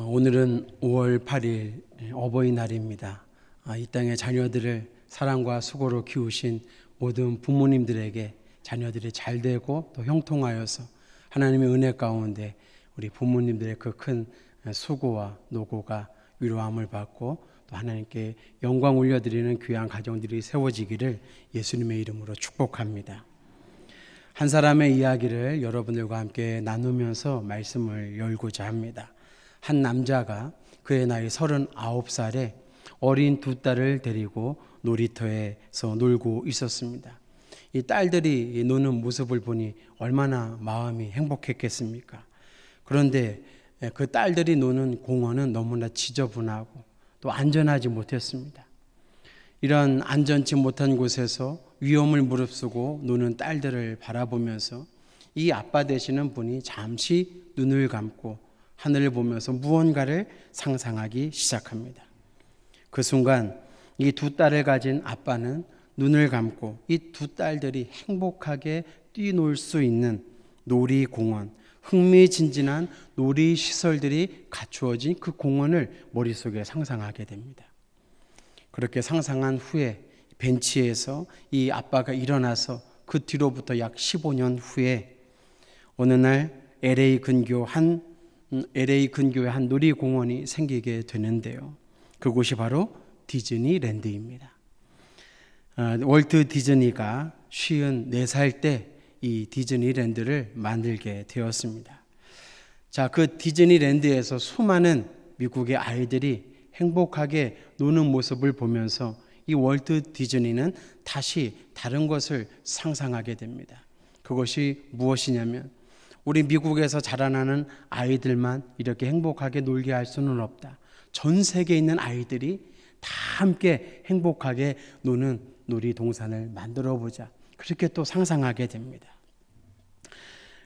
오늘은 5월 8일 어버이날입니다. 이 땅의 자녀들을 사랑과 수고로 키우신 모든 부모님들에게 자녀들이 잘 되고 또 형통하여서 하나님의 은혜 가운데 우리 부모님들의 그 큰 수고와 노고가 위로함을 받고 또 하나님께 영광 올려드리는 귀한 가정들이 세워지기를 예수님의 이름으로 축복합니다. 한 사람의 이야기를 여러분들과 함께 나누면서 말씀을 열고자 합니다. 한 남자가 그의 나이 39살에 어린 두 딸을 데리고 놀이터에서 놀고 있었습니다. 이 딸들이 노는 모습을 보니 얼마나 마음이 행복했겠습니까? 그런데 그 딸들이 노는 공원은 너무나 지저분하고 또 안전하지 못했습니다. 이런 안전치 못한 곳에서 위험을 무릅쓰고 노는 딸들을 바라보면서 이 아빠 되시는 분이 잠시 눈을 감고 하늘을 보면서 무언가를 상상하기 시작합니다. 그 순간 이 두 딸을 가진 아빠는 눈을 감고 이 두 딸들이 행복하게 뛰놀 수 있는 놀이공원, 흥미진진한 놀이시설들이 갖추어진 그 공원을 머릿속에 상상하게 됩니다. 그렇게 상상한 후에 벤치에서 이 아빠가 일어나서 그 뒤로부터 약 15년 후에 어느 날 LA 근교의 한 놀이공원이 생기게 되는데요. 그곳이 바로 디즈니랜드입니다. 월트 디즈니가 54살 때 이 디즈니랜드를 만들게 되었습니다. 자, 그 디즈니랜드에서 수많은 미국의 아이들이 행복하게 노는 모습을 보면서 이 월트 디즈니는 다시 다른 것을 상상하게 됩니다. 그것이 무엇이냐면 우리 미국에서 자라나는 아이들만 이렇게 행복하게 놀게 할 수는 없다. 전 세계에 있는 아이들이 다 함께 행복하게 노는 놀이동산을 만들어 보자. 그렇게 또 상상하게 됩니다.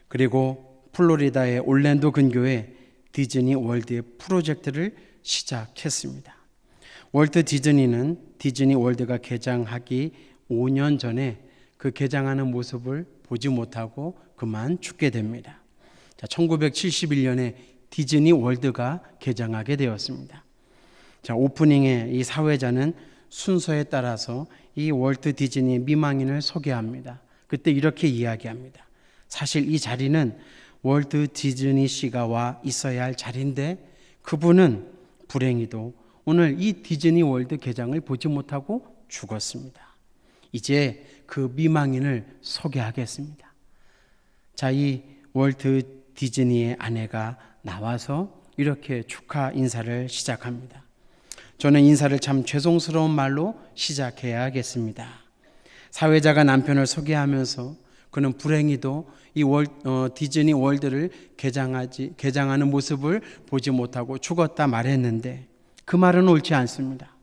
그리고 플로리다의 올랜도 근교에 디즈니 월드의 프로젝트를 시작했습니다. 월트 디즈니는 디즈니 월드가 개장하기 5년 전에 그 개장하는 모습을 보지 못하고 그만 죽게 됩니다. 자, 1971년에 디즈니 월드가 개장하게 되었습니다. 자, 오프닝의 이 사회자는 순서에 따라서 이 월트 디즈니 미망인을 소개합니다. 그때 이렇게 이야기합니다. 사실 이 자리는 월트 디즈니 씨가 와 있어야 할 자리인데 그분은 불행히도 오늘 이 디즈니 월드 개장을 보지 못하고 죽었습니다. 이제 그 미망인을 소개하겠습니다. 자, 이 월트 디즈니의 아내가 나와서 이렇게 축하 인사를 시작합니다. 저는 인사를 참 죄송스러운 말로 시작해야겠습니다. 사회자가 남편을 소개하면서 그는 불행히도 이 디즈니 월드를 개장하는 모습을 보지 못하고 죽었다 말했는데 그 말은 옳지 않습니다.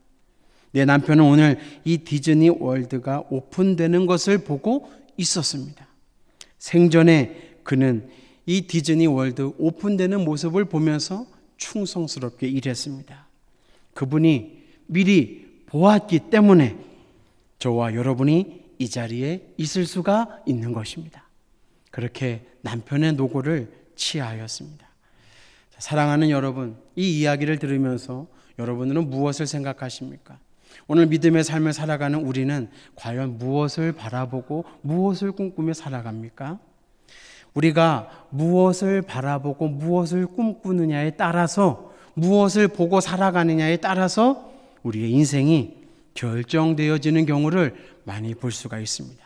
내 남편은 오늘 이 디즈니 월드가 오픈되는 것을 보고 있었습니다. 생전에 그는 이 디즈니 월드 오픈되는 모습을 보면서 충성스럽게 일했습니다. 그분이 미리 보았기 때문에 저와 여러분이 이 자리에 있을 수가 있는 것입니다. 그렇게 남편의 노고를 치하였습니다. 사랑하는 여러분, 이 이야기를 들으면서 여러분들은 무엇을 생각하십니까? 오늘 믿음의 삶을 살아가는 우리는 과연 무엇을 바라보고 무엇을 꿈꾸며 살아갑니까? 우리가 무엇을 바라보고 무엇을 꿈꾸느냐에 따라서 무엇을 보고 살아가느냐에 따라서 우리의 인생이 결정되어지는 경우를 많이 볼 수가 있습니다.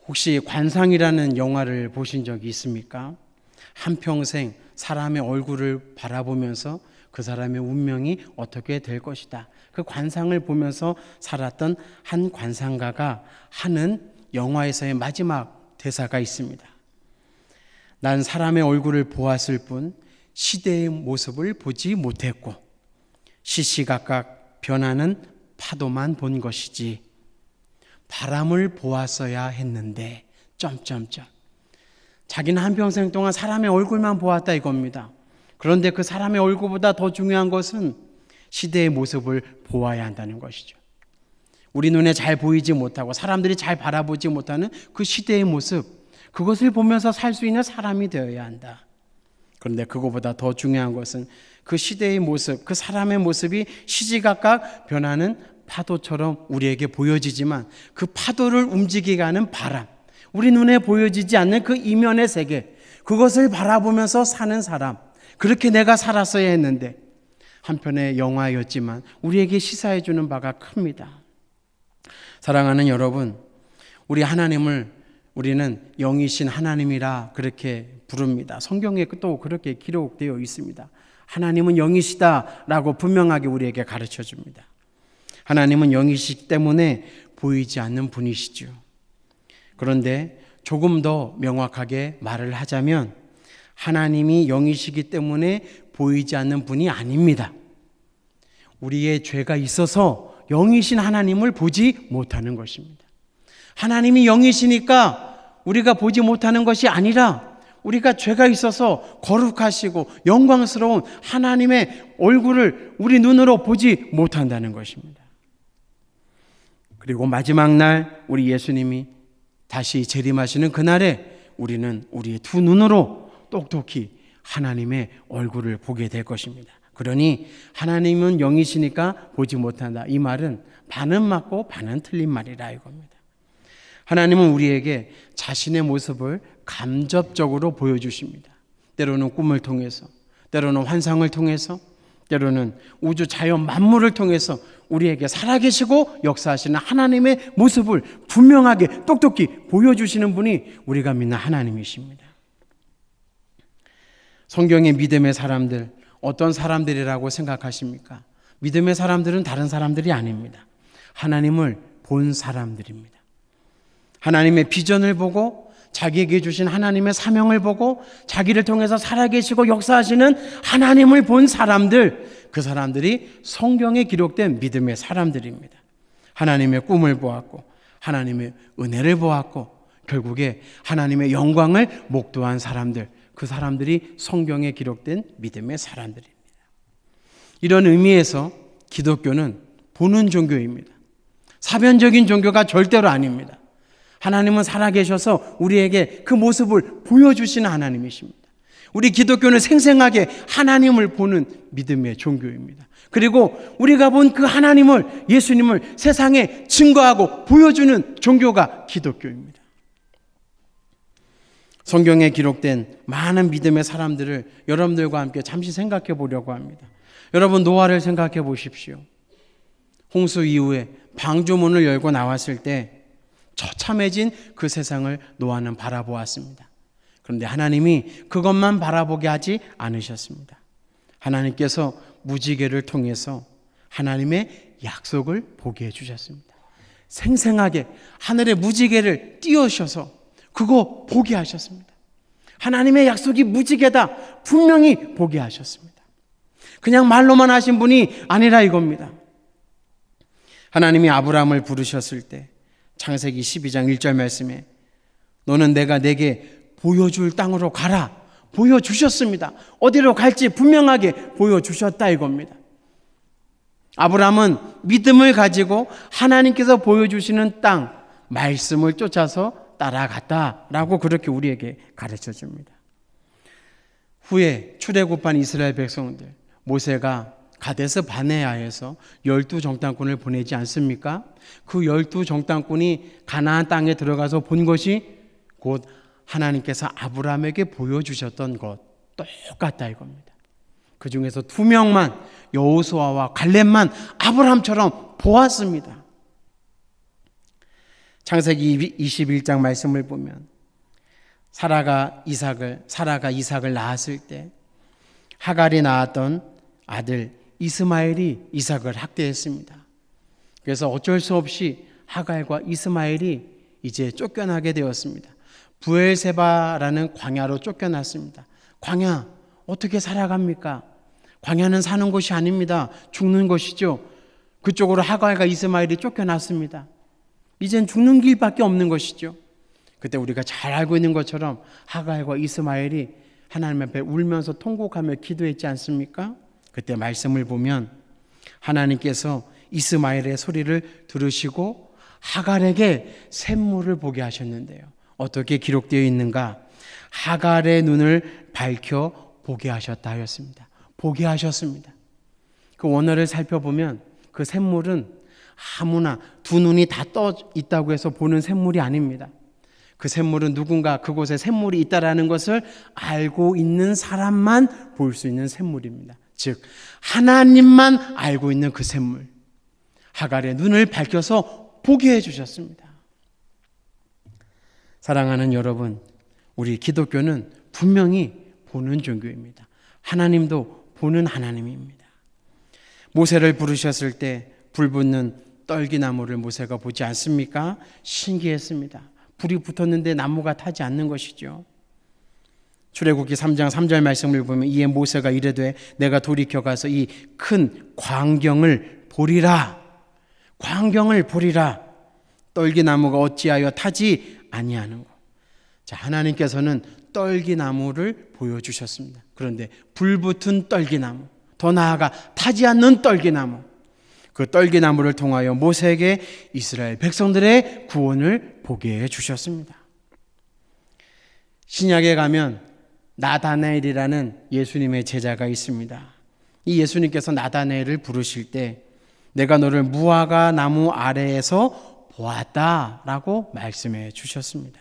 혹시 관상이라는 영화를 보신 적이 있습니까? 한평생 사람의 얼굴을 바라보면서 그 사람의 운명이 어떻게 될 것이다. 그 관상을 보면서 살았던 한 관상가가 하는 영화에서의 마지막 대사가 있습니다. 난 사람의 얼굴을 보았을 뿐 시대의 모습을 보지 못했고 시시각각 변하는 파도만 본 것이지 바람을 보았어야 했는데 자기는 한평생 동안 사람의 얼굴만 보았다 이겁니다. 그런데 그 사람의 얼굴보다 더 중요한 것은 시대의 모습을 보아야 한다는 것이죠. 우리 눈에 잘 보이지 못하고 사람들이 잘 바라보지 못하는 그 시대의 모습, 그것을 보면서 살 수 있는 사람이 되어야 한다. 그런데 그거보다 더 중요한 것은 그 시대의 모습, 그 사람의 모습이 시시각각 변하는 파도처럼 우리에게 보여지지만 그 파도를 움직이게 하는 바람, 우리 눈에 보여지지 않는 그 이면의 세계, 그것을 바라보면서 사는 사람, 그렇게 내가 살았어야 했는데 한편의 영화였지만 우리에게 시사해 주는 바가 큽니다. 사랑하는 여러분, 우리 하나님을 우리는 영이신 하나님이라 그렇게 부릅니다. 성경에 또 그렇게 기록되어 있습니다. 하나님은 영이시다라고 분명하게 우리에게 가르쳐 줍니다. 하나님은 영이시기 때문에 보이지 않는 분이시죠. 그런데 조금 더 명확하게 말을 하자면 하나님이 영이시기 때문에 보이지 않는 분이 아닙니다. 우리의 죄가 있어서 영이신 하나님을 보지 못하는 것입니다. 하나님이 영이시니까 우리가 보지 못하는 것이 아니라 우리가 죄가 있어서 거룩하시고 영광스러운 하나님의 얼굴을 우리 눈으로 보지 못한다는 것입니다. 그리고 마지막 날 우리 예수님이 다시 재림하시는 그날에 우리는 우리의 두 눈으로 똑똑히 하나님의 얼굴을 보게 될 것입니다. 그러니 하나님은 영이시니까 보지 못한다. 이 말은 반은 맞고 반은 틀린 말이라 이겁니다. 하나님은 우리에게 자신의 모습을 간접적으로 보여주십니다. 때로는 꿈을 통해서, 때로는 환상을 통해서, 때로는 우주 자연 만물을 통해서 우리에게 살아계시고 역사하시는 하나님의 모습을 분명하게 똑똑히 보여주시는 분이 우리가 믿는 하나님이십니다. 성경의 믿음의 사람들, 어떤 사람들이라고 생각하십니까? 믿음의 사람들은 다른 사람들이 아닙니다. 하나님을 본 사람들입니다. 하나님의 비전을 보고 자기에게 주신 하나님의 사명을 보고 자기를 통해서 살아계시고 역사하시는 하나님을 본 사람들, 그 사람들이 성경에 기록된 믿음의 사람들입니다. 하나님의 꿈을 보았고 하나님의 은혜를 보았고 결국에 하나님의 영광을 목도한 사람들, 그 사람들이 성경에 기록된 믿음의 사람들입니다. 이런 의미에서 기독교는 보는 종교입니다. 사변적인 종교가 절대로 아닙니다. 하나님은 살아계셔서 우리에게 그 모습을 보여주시는 하나님이십니다. 우리 기독교는 생생하게 하나님을 보는 믿음의 종교입니다. 그리고 우리가 본 그 하나님을, 예수님을 세상에 증거하고 보여주는 종교가 기독교입니다. 성경에 기록된 많은 믿음의 사람들을 여러분들과 함께 잠시 생각해 보려고 합니다. 여러분, 노아를 생각해 보십시오. 홍수 이후에 방주문을 열고 나왔을 때 처참해진 그 세상을 노아는 바라보았습니다. 그런데 하나님이 그것만 바라보게 하지 않으셨습니다. 하나님께서 무지개를 통해서 하나님의 약속을 보게 해주셨습니다. 생생하게 하늘의 무지개를 띄우셔서 그거 보게 하셨습니다. 하나님의 약속이 무지개다 분명히 보게 하셨습니다. 그냥 말로만 하신 분이 아니라 이겁니다. 하나님이 아브라함을 부르셨을 때 창세기 12장 1절 말씀에 너는 내가 내게 보여줄 땅으로 가라 보여주셨습니다. 어디로 갈지 분명하게 보여주셨다 이겁니다. 아브라함은 믿음을 가지고 하나님께서 보여주시는 땅 말씀을 쫓아서 따라갔다라고 그렇게 우리에게 가르쳐 줍니다. 후에 출애굽한 이스라엘 백성들, 모세가 가데스 바네아에서 12정탐꾼을 보내지 않습니까? 그 12정탐꾼이 가나안 땅에 들어가서 본 것이 곧 하나님께서 아브라함에게 보여주셨던 것 똑같다 이겁니다. 그 중에서 2명만, 여호수아와 갈렙만 아브라함처럼 보았습니다. 창세기 21장 말씀을 보면 사라가 이삭을 낳았을 때 하갈이 낳았던 아들 이스마엘이 이삭을 학대했습니다. 그래서 어쩔 수 없이 하갈과 이스마엘이 이제 쫓겨나게 되었습니다. 부엘세바라는 광야로 쫓겨났습니다. 광야 어떻게 살아갑니까? 광야는 사는 곳이 아닙니다. 죽는 곳이죠. 그쪽으로 하갈과 이스마엘이 쫓겨났습니다. 이젠 죽는 길밖에 없는 것이죠. 그때 우리가 잘 알고 있는 것처럼 하갈과 이스마엘이 하나님 앞에 울면서 통곡하며 기도했지 않습니까? 그때 말씀을 보면 하나님께서 이스마엘의 소리를 들으시고 하갈에게 샘물을 보게 하셨는데요. 어떻게 기록되어 있는가? 하갈의 눈을 밝혀 보게 하셨다 하였습니다. 보게 하셨습니다. 그 원어를 살펴보면 그 샘물은 아무나 두 눈이 다 떠 있다고 해서 보는 샘물이 아닙니다. 그 샘물은 누군가 그곳에 샘물이 있다라는 것을 알고 있는 사람만 볼 수 있는 샘물입니다. 즉 하나님만 알고 있는 그 샘물, 하갈의 눈을 밝혀서 보게 해주셨습니다. 사랑하는 여러분, 우리 기독교는 분명히 보는 종교입니다. 하나님도 보는 하나님입니다. 모세를 부르셨을 때 불붙는 떨기나무를 모세가 보지 않습니까? 신기했습니다. 불이 붙었는데 나무가 타지 않는 것이죠. 출애굽기 3장 3절 말씀을 보면 이에 모세가 이르되 내가 돌이켜 가서 이 큰 광경을 보리라. 광경을 보리라. 떨기나무가 어찌하여 타지 아니하는 것. 자, 하나님께서는 떨기나무를 보여주셨습니다. 그런데 불붙은 떨기나무, 더 나아가 타지 않는 떨기나무, 그 떨기나무를 통하여 모세에게 이스라엘 백성들의 구원을 보게 해주셨습니다. 신약에 가면 나다나엘이라는 예수님의 제자가 있습니다. 이 예수님께서 나다나엘을 부르실 때 내가 너를 무화과 나무 아래에서 보았다라고 말씀해 주셨습니다.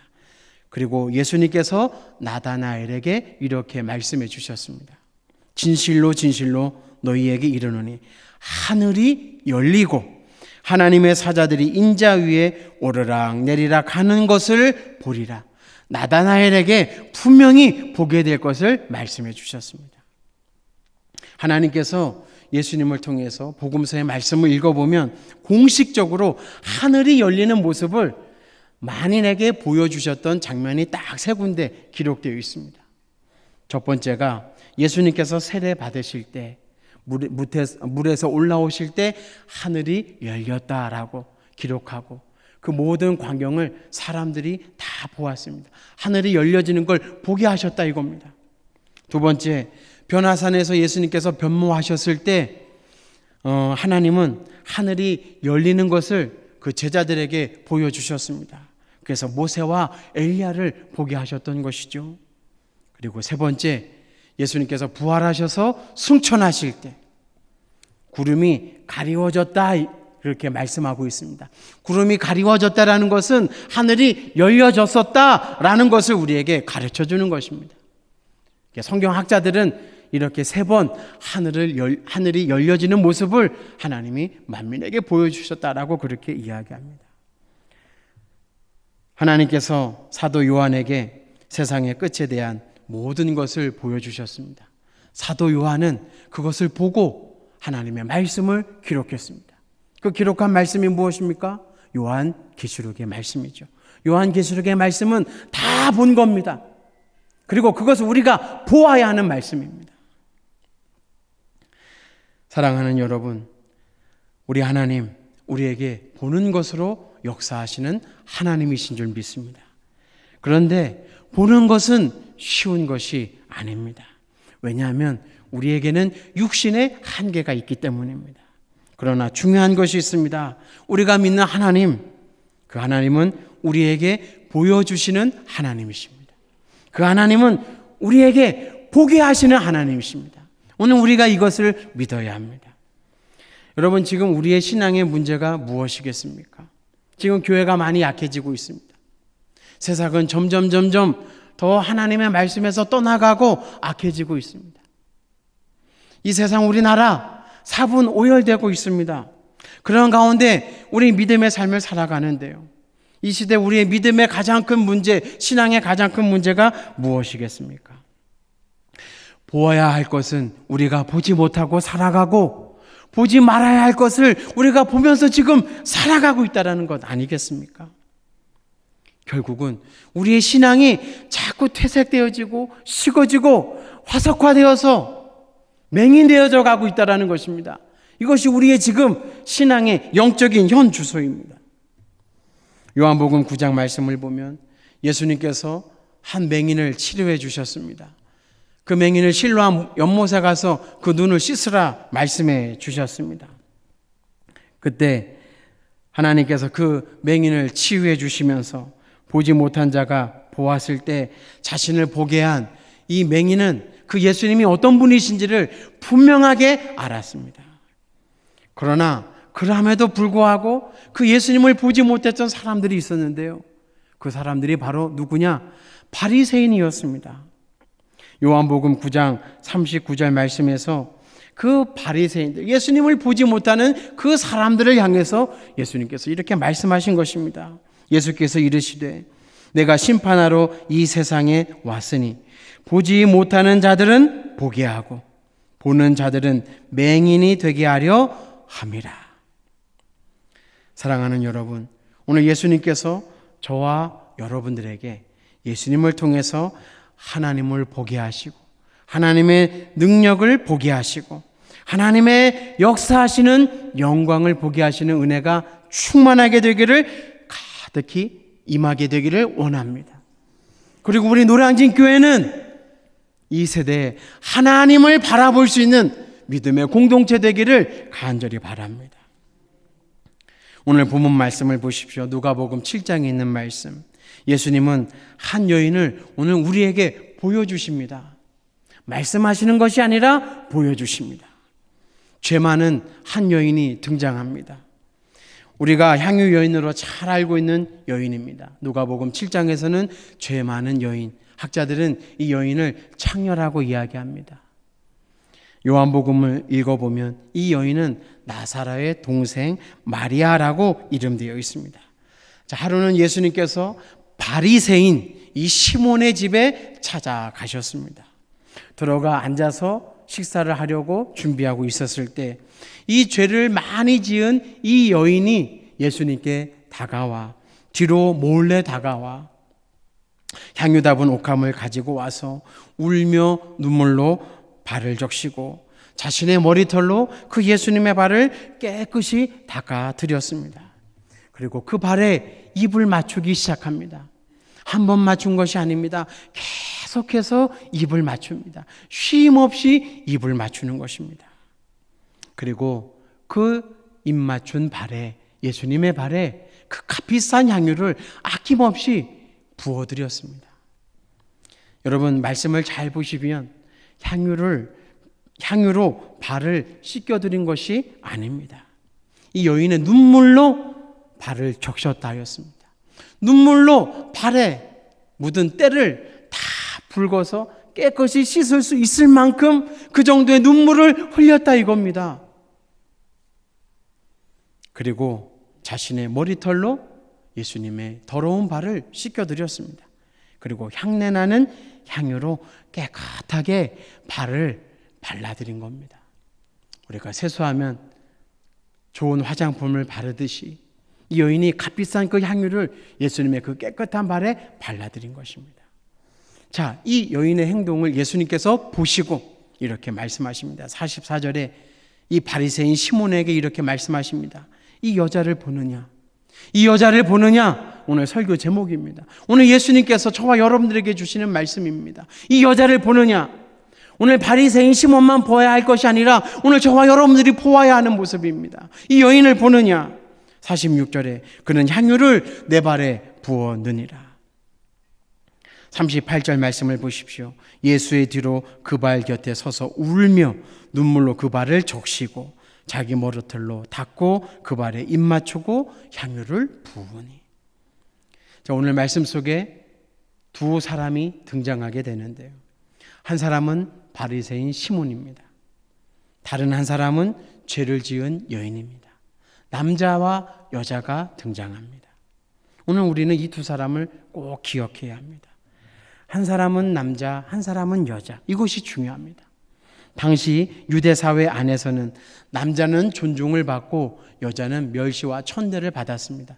그리고 예수님께서 나다나엘에게 이렇게 말씀해 주셨습니다. 진실로 진실로 너희에게 이르노니 하늘이 열리고 하나님의 사자들이 인자 위에 오르락 내리락 하는 것을 보리라. 나다나엘에게 분명히 보게 될 것을 말씀해 주셨습니다. 하나님께서 예수님을 통해서 복음서의 말씀을 읽어보면 공식적으로 하늘이 열리는 모습을 만인에게 보여주셨던 장면이 딱 세 군데 기록되어 있습니다. 첫 번째가 예수님께서 세례 받으실 때 물에서 올라오실 때 하늘이 열렸다라고 기록하고 그 모든 광경을 사람들이 다 보았습니다. 하늘이 열려지는 걸 보게 하셨다 이겁니다. 두 번째, 변화산에서 예수님께서 변모하셨을 때 하나님은 하늘이 열리는 것을 그 제자들에게 보여주셨습니다. 그래서 모세와 엘리야를 보게 하셨던 것이죠. 그리고 세 번째, 예수님께서 부활하셔서 승천하실 때 구름이 가리워졌다 이렇게 말씀하고 있습니다. 구름이 가리워졌다라는 것은 하늘이 열려졌었다라는 것을 우리에게 가르쳐 주는 것입니다. 성경학자들은 이렇게 세 번 하늘이 열려지는 모습을 하나님이 만민에게 보여주셨다라고 그렇게 이야기합니다. 하나님께서 사도 요한에게 세상의 끝에 대한 모든 것을 보여주셨습니다. 사도 요한은 그것을 보고 하나님의 말씀을 기록했습니다. 그 기록한 말씀이 무엇입니까? 요한계시록의 말씀이죠. 요한계시록의 말씀은 다 본 겁니다. 그리고 그것을 우리가 보아야 하는 말씀입니다. 사랑하는 여러분, 우리 하나님, 우리에게 보는 것으로 역사하시는 하나님이신 줄 믿습니다. 그런데 보는 것은 쉬운 것이 아닙니다. 왜냐하면 우리에게는 육신의 한계가 있기 때문입니다. 그러나 중요한 것이 있습니다. 우리가 믿는 하나님, 그 하나님은 우리에게 보여주시는 하나님이십니다. 그 하나님은 우리에게 보게 하시는 하나님이십니다. 오늘 우리가 이것을 믿어야 합니다. 여러분, 지금 우리의 신앙의 문제가 무엇이겠습니까? 지금 교회가 많이 약해지고 있습니다. 세상은 점점 더 하나님의 말씀에서 떠나가고 악해지고 있습니다. 이 세상 우리나라 사분 오열되고 있습니다. 그런 가운데 우리 믿음의 삶을 살아가는데요. 이 시대 우리의 믿음의 가장 큰 문제, 신앙의 가장 큰 문제가 무엇이겠습니까? 보아야 할 것은 우리가 보지 못하고 살아가고 보지 말아야 할 것을 우리가 보면서 지금 살아가고 있다는 것 아니겠습니까? 결국은 우리의 신앙이 자꾸 퇴색되어지고 식어지고 화석화되어서 맹인되어져 가고 있다는 것입니다. 이것이 우리의 지금 신앙의 영적인 현 주소입니다. 요한복음 9장 말씀을 보면 예수님께서 한 맹인을 치료해 주셨습니다. 그 맹인을 실로암 연못에 가서 그 눈을 씻으라 말씀해 주셨습니다. 그때 하나님께서 그 맹인을 치유해 주시면서 보지 못한 자가 보았을 때 자신을 보게 한 이 맹인은 그 예수님이 어떤 분이신지를 분명하게 알았습니다. 그러나 그럼에도 불구하고 그 예수님을 보지 못했던 사람들이 있었는데요. 그 사람들이 바로 누구냐? 바리새인이었습니다. 요한복음 9장 39절 말씀에서 그 바리새인들, 예수님을 보지 못하는 그 사람들을 향해서 예수님께서 이렇게 말씀하신 것입니다. 예수께서 이르시되 내가 심판하러 이 세상에 왔으니 보지 못하는 자들은 보게 하고 보는 자들은 맹인이 되게 하려 함이라. 사랑하는 여러분, 오늘 예수님께서 저와 여러분들에게 예수님을 통해서 하나님을 보게 하시고 하나님의 능력을 보게 하시고 하나님의 역사하시는 영광을 보게 하시는 은혜가 충만하게 되기를 가득히 임하게 되기를 원합니다. 그리고 우리 노량진 교회는 이 세대에 하나님을 바라볼 수 있는 믿음의 공동체 되기를 간절히 바랍니다. 오늘 본문 말씀을 보십시오. 누가복음 7장에 있는 말씀. 예수님은 한 여인을 오늘 우리에게 보여주십니다. 말씀하시는 것이 아니라 보여주십니다. 죄 많은 한 여인이 등장합니다. 우리가 향유 여인으로 잘 알고 있는 여인입니다. 누가복음 7장에서는 죄 많은 여인, 학자들은 이 여인을 창녀라고 이야기합니다. 요한복음을 읽어보면 이 여인은 나사로의 동생 마리아라고 이름되어 있습니다. 자, 하루는 예수님께서 바리새인 이 시몬의 집에 찾아가셨습니다. 들어가 앉아서 식사를 하려고 준비하고 있었을 때 이 죄를 많이 지은 이 여인이 예수님께 다가와 뒤로 몰래 다가와 향유 담은 옥함을 가지고 와서 울며 눈물로 발을 적시고 자신의 머리털로 그 예수님의 발을 깨끗이 닦아드렸습니다. 그리고 그 발에 입을 맞추기 시작합니다. 한 번 맞춘 것이 아닙니다. 계속해서 입을 맞춥니다. 쉼 없이 입을 맞추는 것입니다. 그리고 그 입 맞춘 발에, 예수님의 발에 그 값비싼 향유를 아낌없이 부어드렸습니다. 여러분, 말씀을 잘 보시면 향유로 발을 씻겨드린 것이 아닙니다. 이 여인의 눈물로 발을 적셨다 하였습니다. 눈물로 발에 묻은 때를 다 붉어서 깨끗이 씻을 수 있을 만큼 그 정도의 눈물을 흘렸다 이겁니다. 그리고 자신의 머리털로 예수님의 더러운 발을 씻겨드렸습니다. 그리고 향내나는 향유로 깨끗하게 발을 발라드린 겁니다. 우리가 세수하면 좋은 화장품을 바르듯이 이 여인이 값비싼 그 향유를 예수님의 그 깨끗한 발에 발라드린 것입니다. 자, 이 여인의 행동을 예수님께서 보시고 이렇게 말씀하십니다. 44절에 이 바리새인 시몬에게 이렇게 말씀하십니다. 이 여자를 보느냐? 이 여자를 보느냐? 오늘 설교 제목입니다. 오늘 예수님께서 저와 여러분들에게 주시는 말씀입니다. 이 여자를 보느냐? 오늘 바리새인 시몬만 보아야 할 것이 아니라 오늘 저와 여러분들이 보아야 하는 모습입니다. 이 여인을 보느냐? 46절에 그는 향유를 내 발에 부었느니라. 38절 말씀을 보십시오. 예수의 뒤로 그 발 곁에 서서 울며 눈물로 그 발을 적시고 자기 머리털로 닦고 그 발에 입 맞추고 향유를 부으니. 자, 오늘 말씀 속에 두 사람이 등장하게 되는데요. 한 사람은 바리새인 시몬입니다. 다른 한 사람은 죄를 지은 여인입니다. 남자와 여자가 등장합니다. 오늘 우리는 이 두 사람을 꼭 기억해야 합니다. 한 사람은 남자, 한 사람은 여자. 이것이 중요합니다. 당시 유대 사회 안에서는 남자는 존중을 받고 여자는 멸시와 천대를 받았습니다.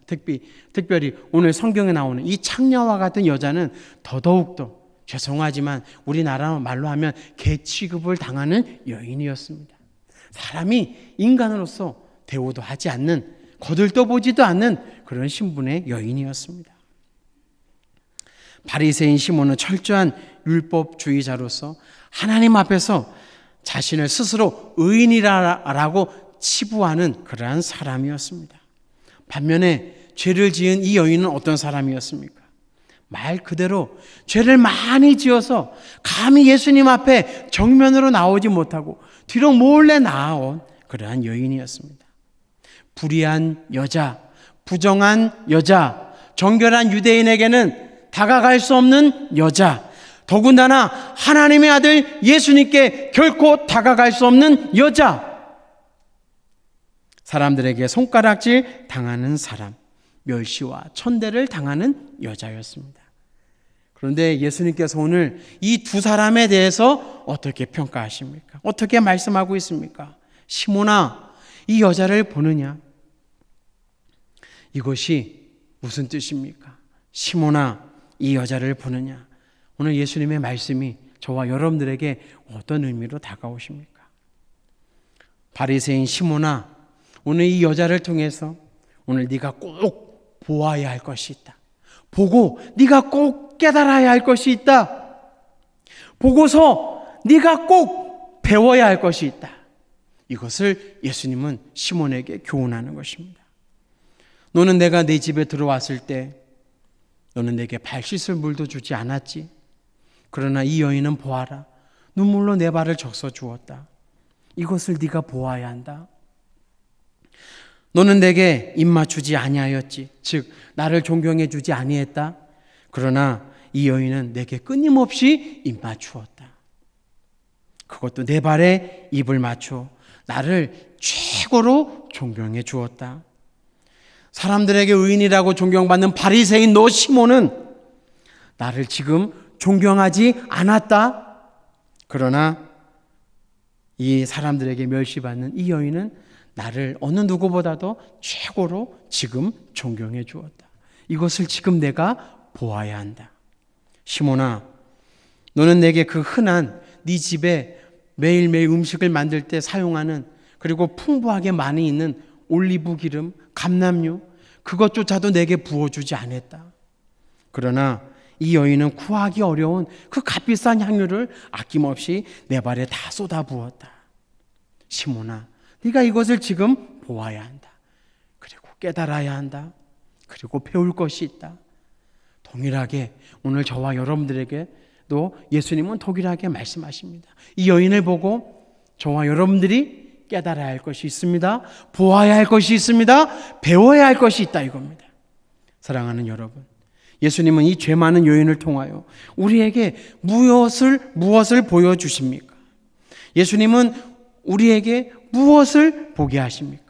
특별히 오늘 성경에 나오는 이 창녀와 같은 여자는 더더욱더 죄송하지만 우리나라 말로 하면 개 취급을 당하는 여인이었습니다. 사람이 인간으로서 대우도 하지 않는, 거들떠보지도 않는 그런 신분의 여인이었습니다. 바리새인 시몬은 철저한 율법주의자로서 하나님 앞에서 자신을 스스로 의인이라고 치부하는 그러한 사람이었습니다. 반면에 죄를 지은 이 여인은 어떤 사람이었습니까? 말 그대로 죄를 많이 지어서 감히 예수님 앞에 정면으로 나오지 못하고 뒤로 몰래 나아온 그러한 여인이었습니다. 불의한 여자, 부정한 여자, 정결한 유대인에게는 다가갈 수 없는 여자, 더군다나 하나님의 아들 예수님께 결코 다가갈 수 없는 여자, 사람들에게 손가락질 당하는 사람, 멸시와 천대를 당하는 여자였습니다. 그런데 예수님께서 오늘 이 두 사람에 대해서 어떻게 평가하십니까? 어떻게 말씀하고 있습니까? 시몬아, 이 여자를 보느냐? 이것이 무슨 뜻입니까? 시몬아, 이 여자를 보느냐? 오늘 예수님의 말씀이 저와 여러분들에게 어떤 의미로 다가오십니까? 바리새인 시몬아, 오늘 이 여자를 통해서 오늘 네가 꼭 보아야 할 것이 있다. 보고 네가 꼭 깨달아야 할 것이 있다. 보고서 네가 꼭 배워야 할 것이 있다. 이것을 예수님은 시몬에게 교훈하는 것입니다. 너는 내가 내 집에 들어왔을 때 너는 내게 발 씻을 물도 주지 않았지. 그러나 이 여인은 보아라. 눈물로 내 발을 적셔 주었다. 이것을 네가 보아야 한다. 너는 내게 입 맞추지 아니하였지. 즉 나를 존경해 주지 아니했다. 그러나 이 여인은 내게 끊임없이 입 맞추었다. 그것도 내 발에 입을 맞춰 나를 최고로 존경해 주었다. 사람들에게 의인이라고 존경받는 바리새인 너 시몬은 나를 지금 존경하지 않았다. 그러나 이 사람들에게 멸시받는 이 여인은 나를 어느 누구보다도 최고로 지금 존경해 주었다. 이것을 지금 내가 보아야 한다. 시몬아, 너는 내게 그 흔한 네 집에 매일매일 음식을 만들 때 사용하는 그리고 풍부하게 많이 있는 올리브 기름, 감람유 그것조차도 내게 부어주지 않았다. 그러나 이 여인은 구하기 어려운 그 값비싼 향유를 아낌없이 내 발에 다 쏟아 부었다. 시몬아, 네가 이것을 지금 보아야 한다. 그리고 깨달아야 한다. 그리고 배울 것이 있다. 동일하게 오늘 저와 여러분들에게도 예수님은 동일하게 말씀하십니다. 이 여인을 보고 저와 여러분들이 깨달아야 할 것이 있습니다. 보아야 할 것이 있습니다. 배워야 할 것이 있다 이겁니다. 사랑하는 여러분, 예수님은 이 죄 많은 여인을 통하여 우리에게 무엇을 보여주십니까? 예수님은 우리에게 무엇을 보게 하십니까?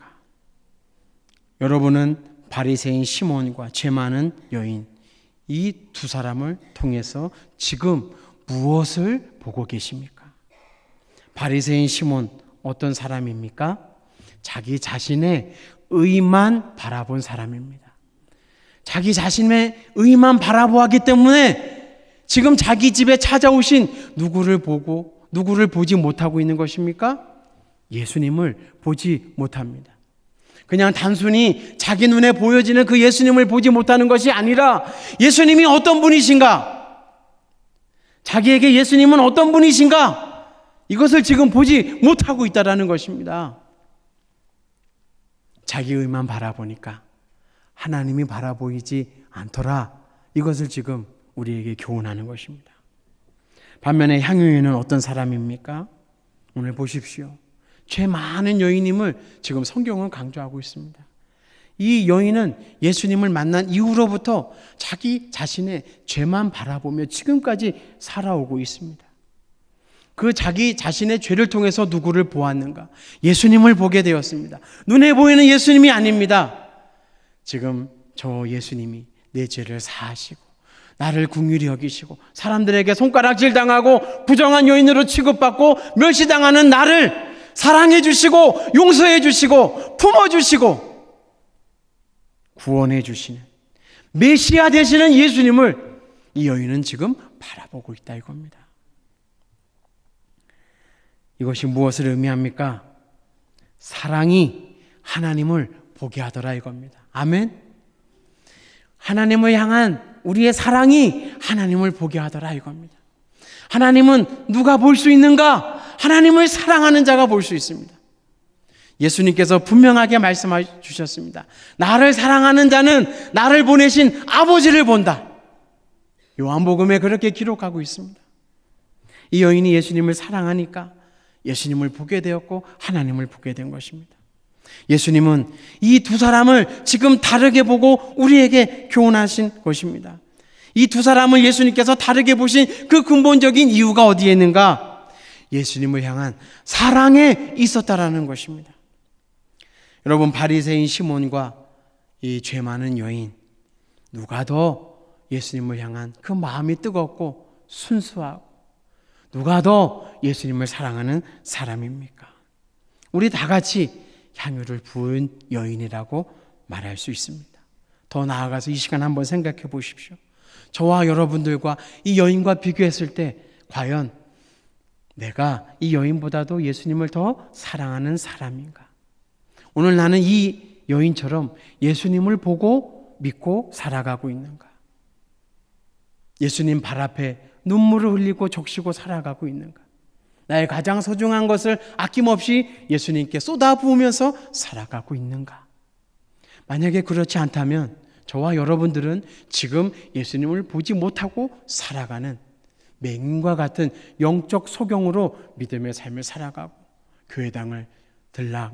여러분은 바리새인 시몬과 죄 많은 여인 이 두 사람을 통해서 지금 무엇을 보고 계십니까? 바리새인 시몬 어떤 사람입니까? 자기 자신의 의만 바라본 사람입니다. 자기 자신의 의만 바라보았기 때문에 지금 자기 집에 찾아오신 누구를 보지 못하고 있는 것입니까? 예수님을 보지 못합니다. 그냥 단순히 자기 눈에 보여지는 그 예수님을 보지 못하는 것이 아니라 예수님이 어떤 분이신가? 자기에게 예수님은 어떤 분이신가? 이것을 지금 보지 못하고 있다는 것입니다. 자기 의만 바라보니까 하나님이 바라보이지 않더라. 이것을 지금 우리에게 교훈하는 것입니다. 반면에 향유인은 어떤 사람입니까? 오늘 보십시오. 죄 많은 여인임을 지금 성경은 강조하고 있습니다. 이 여인은 예수님을 만난 이후로부터 자기 자신의 죄만 바라보며 지금까지 살아오고 있습니다. 그 자기 자신의 죄를 통해서 누구를 보았는가? 예수님을 보게 되었습니다. 눈에 보이는 예수님이 아닙니다. 지금 저 예수님이 내 죄를 사하시고 나를 긍휼히 여기시고 사람들에게 손가락질 당하고 부정한 여인으로 취급받고 멸시당하는 나를 사랑해 주시고 용서해 주시고 품어 주시고 구원해 주시는 메시아 되시는 예수님을 이 여인은 지금 바라보고 있다 이겁니다. 이것이 무엇을 의미합니까? 사랑이 하나님을 보게 하더라 이겁니다. 아멘. 하나님을 향한 우리의 사랑이 하나님을 보게 하더라 이겁니다. 하나님은 누가 볼 수 있는가? 하나님을 사랑하는 자가 볼 수 있습니다. 예수님께서 분명하게 말씀해 주셨습니다. 나를 사랑하는 자는 나를 보내신 아버지를 본다. 요한복음에 그렇게 기록하고 있습니다. 이 여인이 예수님을 사랑하니까 예수님을 보게 되었고 하나님을 보게 된 것입니다. 예수님은 이 두 사람을 지금 다르게 보고 우리에게 교훈하신 것입니다. 이 두 사람을 예수님께서 다르게 보신 그 근본적인 이유가 어디에 있는가? 예수님을 향한 사랑에 있었다라는 것입니다. 여러분, 바리새인 시몬과 이 죄 많은 여인, 누가 더 예수님을 향한 그 마음이 뜨겁고 순수하고 누가 더 예수님을 사랑하는 사람입니까? 우리 다 같이 향유를 부은 여인이라고 말할 수 있습니다. 더 나아가서 이 시간 한번 생각해 보십시오. 저와 여러분들과 이 여인과 비교했을 때 과연 내가 이 여인보다도 예수님을 더 사랑하는 사람인가? 오늘 나는 이 여인처럼 예수님을 보고 믿고 살아가고 있는가? 예수님 발 앞에 눈물을 흘리고 적시고 살아가고 있는가? 나의 가장 소중한 것을 아낌없이 예수님께 쏟아부으면서 살아가고 있는가? 만약에 그렇지 않다면 저와 여러분들은 지금 예수님을 보지 못하고 살아가는 맹인과 같은 영적 소경으로 믿음의 삶을 살아가고 교회당을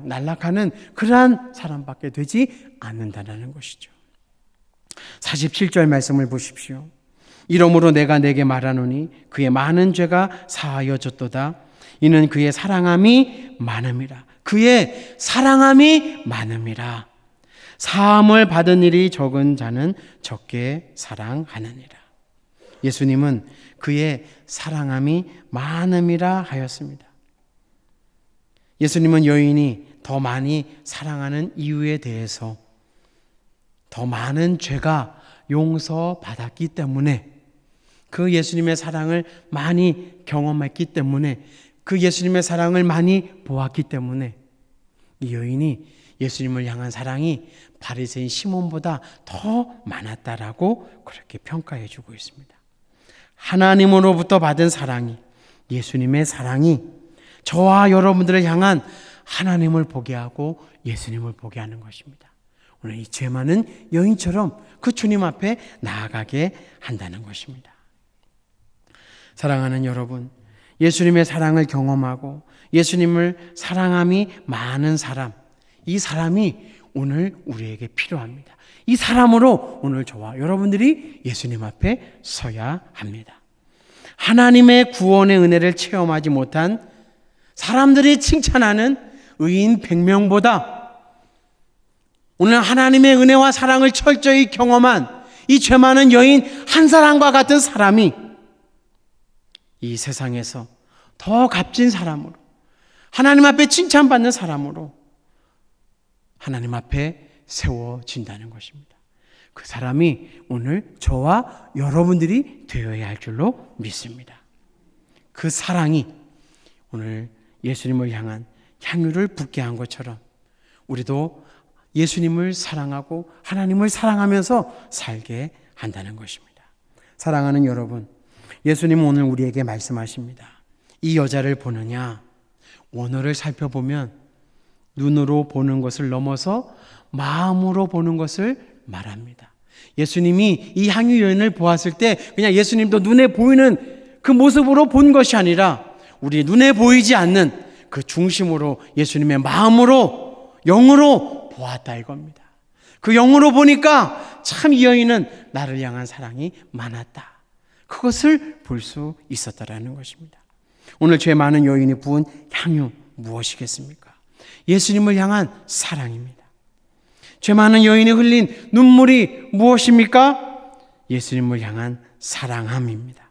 날락하는 그러한 사람밖에 되지 않는다는 것이죠. 47절 말씀을 보십시오. 이러므로 내가 내게 말하노니 그의 많은 죄가 사하여졌도다. 이는 그의 사랑함이 많음이라. 그의 사랑함이 많음이라. 사함을 받은 일이 적은 자는 적게 사랑하느니라. 예수님은 그의 사랑함이 많음이라 하였습니다. 예수님은 여인이 더 많이 사랑하는 이유에 대해서 더 많은 죄가 용서받았기 때문에 그 예수님의 사랑을 많이 경험했기 때문에 그 예수님의 사랑을 많이 보았기 때문에 이 여인이 예수님을 향한 사랑이 바리새인 시몬보다 더 많았다라고 그렇게 평가해 주고 있습니다. 하나님으로부터 받은 사랑이, 예수님의 사랑이 저와 여러분들을 향한 하나님을 보게 하고 예수님을 보게 하는 것입니다. 오늘 이 죄 많은 여인처럼 그 주님 앞에 나아가게 한다는 것입니다. 사랑하는 여러분, 예수님의 사랑을 경험하고 예수님을 사랑함이 많은 사람, 이 사람이 오늘 우리에게 필요합니다. 이 사람으로 오늘 저와 여러분들이 예수님 앞에 서야 합니다. 하나님의 구원의 은혜를 체험하지 못한 사람들이 칭찬하는 의인 100명보다 오늘 하나님의 은혜와 사랑을 철저히 경험한 이 죄 많은 여인 한 사람과 같은 사람이 이 세상에서 더 값진 사람으로, 하나님 앞에 칭찬받는 사람으로 하나님 앞에 세워진다는 것입니다. 그 사람이 오늘 저와 여러분들이 되어야 할 줄로 믿습니다. 그 사랑이 오늘 예수님을 향한 향유를 붓게 한 것처럼 우리도 예수님을 사랑하고 하나님을 사랑하면서 살게 한다는 것입니다. 사랑하는 여러분, 예수님은 오늘 우리에게 말씀하십니다. 이 여자를 보느냐? 원어를 살펴보면 눈으로 보는 것을 넘어서 마음으로 보는 것을 말합니다. 예수님이 이 향유 여인을 보았을 때 그냥 예수님도 눈에 보이는 그 모습으로 본 것이 아니라 우리 눈에 보이지 않는 그 중심으로 예수님의 마음으로, 영으로 보았다 이겁니다. 그 영으로 보니까 참 이 여인은 나를 향한 사랑이 많았다. 그것을 볼 수 있었다라는 것입니다. 오늘 죄 많은 여인이 부은 향유 무엇이겠습니까? 예수님을 향한 사랑입니다. 죄 많은 여인이 흘린 눈물이 무엇입니까? 예수님을 향한 사랑함입니다.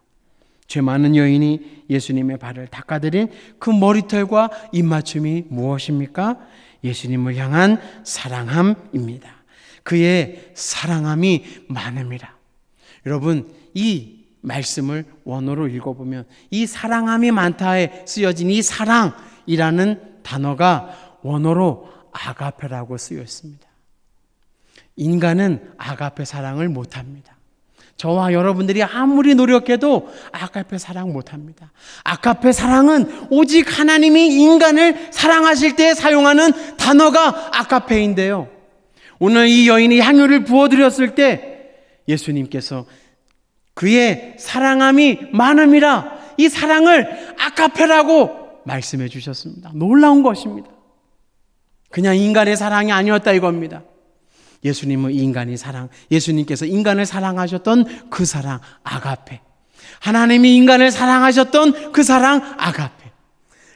죄 많은 여인이 예수님의 발을 닦아드린 그 머리털과 입맞춤이 무엇입니까? 예수님을 향한 사랑함입니다. 그의 사랑함이 많음이라. 여러분, 이 말씀을 원어로 읽어보면 이 사랑함이 많다에 쓰여진 이 사랑이라는 단어가 원어로 아가페라고 쓰여 있습니다. 인간은 아가페 사랑을 못합니다. 저와 여러분들이 아무리 노력해도 아가페 사랑 못합니다. 아가페 사랑은 오직 하나님이 인간을 사랑하실 때 사용하는 단어가 아가페인데요. 오늘 이 여인이 향유를 부어드렸을 때 예수님께서 그의 사랑함이 많음이라. 이 사랑을 아가페라고 말씀해 주셨습니다. 놀라운 것입니다. 그냥 인간의 사랑이 아니었다 이겁니다. 예수님은 예수님께서 인간을 사랑하셨던 그 사랑 아가페, 하나님이 인간을 사랑하셨던 그 사랑 아가페,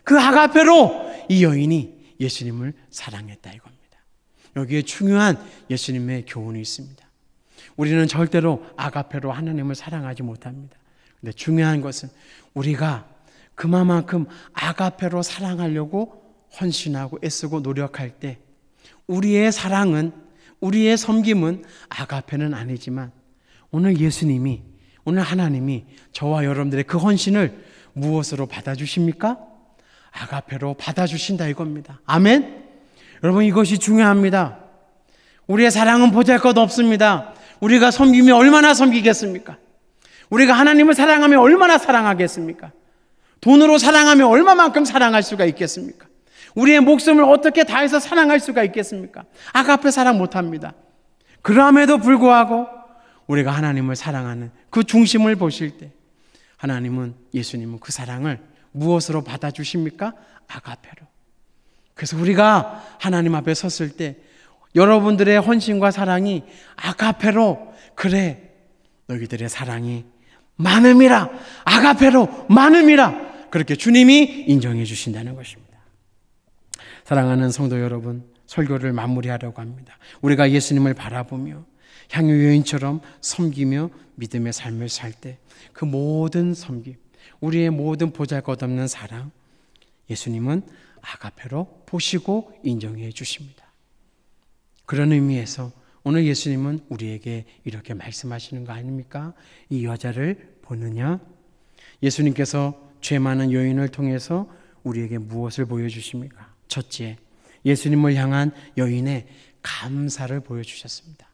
그 아가페로 이 여인이 예수님을 사랑했다 이겁니다. 여기에 중요한 예수님의 교훈이 있습니다. 우리는 절대로 아가페로 하나님을 사랑하지 못합니다. 근데 중요한 것은 우리가 그만큼 아가페로 사랑하려고 헌신하고 애쓰고 노력할 때 우리의 사랑은, 우리의 섬김은 아가페는 아니지만 오늘 하나님이 저와 여러분들의 그 헌신을 무엇으로 받아주십니까? 아가페로 받아주신다 이겁니다. 아멘? 여러분, 이것이 중요합니다. 우리의 사랑은 보잘것 없습니다. 우리가 섬기면 얼마나 섬기겠습니까? 우리가 하나님을 사랑하면 얼마나 사랑하겠습니까? 돈으로 사랑하면 얼마만큼 사랑할 수가 있겠습니까? 우리의 목숨을 어떻게 다해서 사랑할 수가 있겠습니까? 아가페 사랑 못합니다. 그럼에도 불구하고 우리가 하나님을 사랑하는 그 중심을 보실 때 예수님은 그 사랑을 무엇으로 받아주십니까? 아가페로. 그래서 우리가 하나님 앞에 섰을 때 여러분들의 헌신과 사랑이 아가페로, 그래 너희들의 사랑이 많음이라, 아가페로 많음이라, 그렇게 주님이 인정해 주신다는 것입니다. 사랑하는 성도 여러분, 설교를 마무리하려고 합니다. 우리가 예수님을 바라보며 향유 여인처럼 섬기며 믿음의 삶을 살 때 그 모든 섬김, 우리의 모든 보잘것없는 사랑, 예수님은 아가페로 보시고 인정해 주십니다. 그런 의미에서 오늘 예수님은 우리에게 이렇게 말씀하시는 거 아닙니까? 이 여자를 보느냐? 예수님께서 죄 많은 여인을 통해서 우리에게 무엇을 보여주십니까? 첫째, 예수님을 향한 여인의 감사를 보여주셨습니다.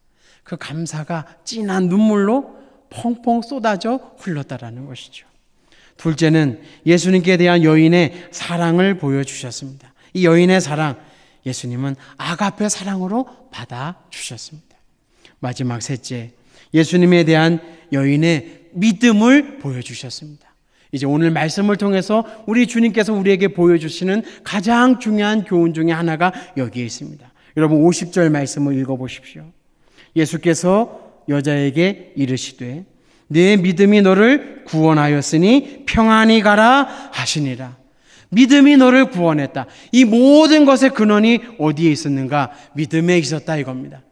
그 감사가 진한 눈물로 펑펑 쏟아져 흘렀다라는 것이죠. 둘째는 예수님께 대한 여인의 사랑을 보여주셨습니다. 이 여인의 사랑, 예수님은 아가페 사랑으로 받아주셨습니다. 마지막 셋째, 예수님에 대한 여인의 믿음을 보여주셨습니다. 이제 오늘 말씀을 통해서 우리 주님께서 우리에게 보여주시는 가장 중요한 교훈 중에 하나가 여기에 있습니다. 여러분 50절 말씀을 읽어보십시오. 예수께서 여자에게 이르시되 네 믿음이 너를 구원하였으니 평안히 가라 하시니라. 믿음이 너를 구원했다. 이 모든 것의 근원이 어디에 있었는가? 믿음에 있었다 이겁니다.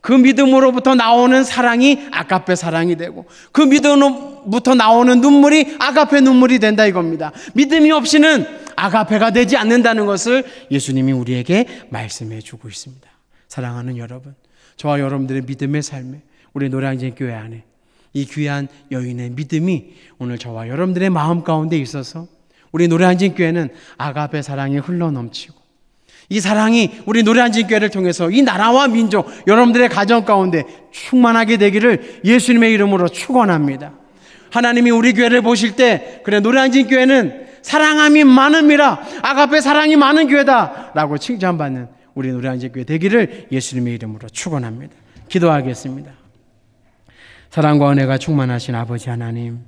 그 믿음으로부터 나오는 사랑이 아가페 사랑이 되고, 그 믿음으로부터 나오는 눈물이 아가페 눈물이 된다 이겁니다. 믿음이 없이는 아가페가 되지 않는다는 것을 예수님이 우리에게 말씀해 주고 있습니다. 사랑하는 여러분, 저와 여러분들의 믿음의 삶에 우리 노량진 교회 안에 이 귀한 여인의 믿음이 오늘 저와 여러분들의 마음 가운데 있어서 우리 노량진 교회는 아가페 사랑이 흘러넘치고, 이 사랑이 우리 노량진 교회를 통해서 이 나라와 민족, 여러분들의 가정 가운데 충만하게 되기를 예수님의 이름으로 축원합니다. 하나님이 우리 교회를 보실 때 그래 노량진 교회는 사랑함이 많음이라, 아가페 사랑이 많은 교회다 라고 칭찬받는 우리 노량진 교회 되기를 예수님의 이름으로 축원합니다. 기도하겠습니다. 사랑과 은혜가 충만하신 아버지 하나님,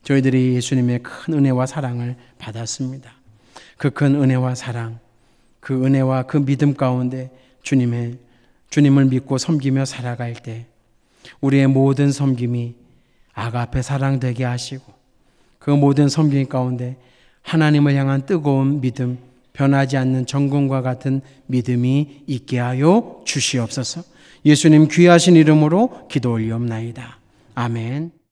저희들이 예수님의 큰 은혜와 사랑을 받았습니다. 그 큰 은혜와 사랑, 그 은혜와 그 믿음 가운데 주님을 믿고 섬기며 살아갈 때 우리의 모든 섬김이 아가페 사랑 되게 하시고, 그 모든 섬김 가운데 하나님을 향한 뜨거운 믿음, 변하지 않는 정금과 같은 믿음이 있게 하여 주시옵소서. 예수님 귀하신 이름으로 기도 올리옵나이다. 아멘.